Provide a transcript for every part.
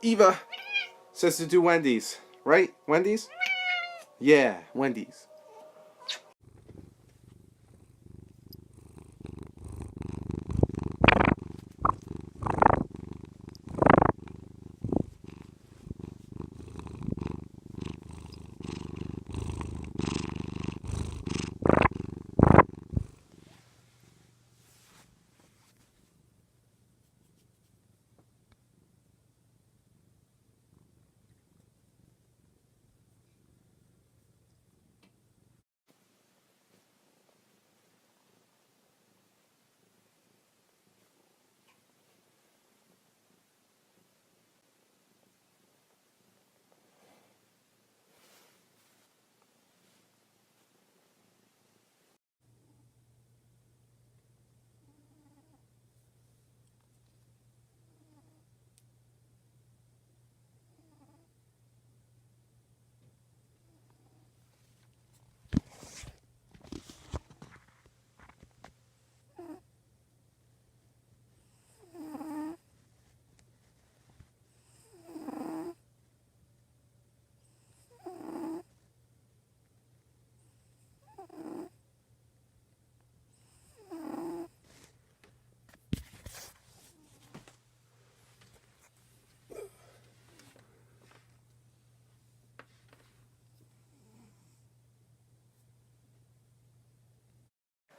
Eva says to do Wendy's, right? Wendy's? Yeah, Wendy's.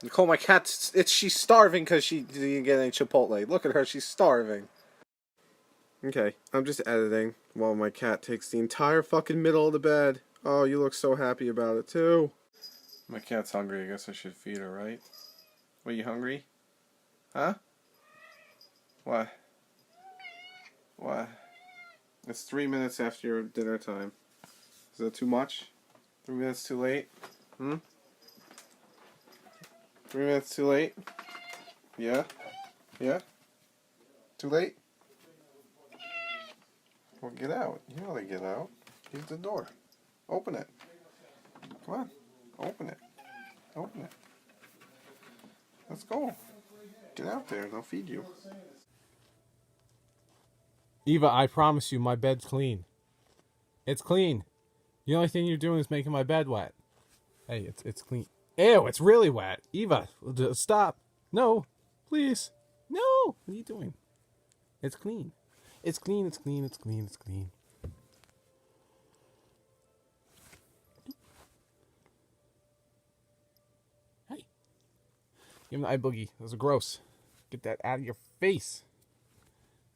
Nicole, my cat, she's starving because she didn't get any Chipotle. Look at her, she's starving. Okay, I'm just editing while my cat takes the entire fucking middle of the bed. Oh, you look so happy about it, too. My cat's hungry. I guess I should feed her, right? Are you hungry? Huh? What? What? It's 3 minutes after your dinner time. Is that too much? 3 minutes too late? 3 minutes too late? Yeah? Yeah? Too late? Well, get out. You know to get out. Use the door. Open it. Come on. Open it. Open it. Let's go. Get out there and I'll feed you. Eva, I promise you my bed's clean. It's clean. The only thing you're doing is making my bed wet. Hey, it's clean. Ew, it's really wet. Eva, stop. No, please. No. What are you doing? It's clean. It's clean, it's clean, it's clean, it's clean. Hey. Give him the eye boogie. Those are gross. Get that out of your face.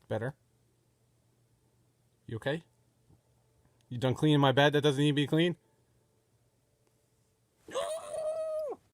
Better. You okay? You done cleaning my bed that doesn't need to be clean?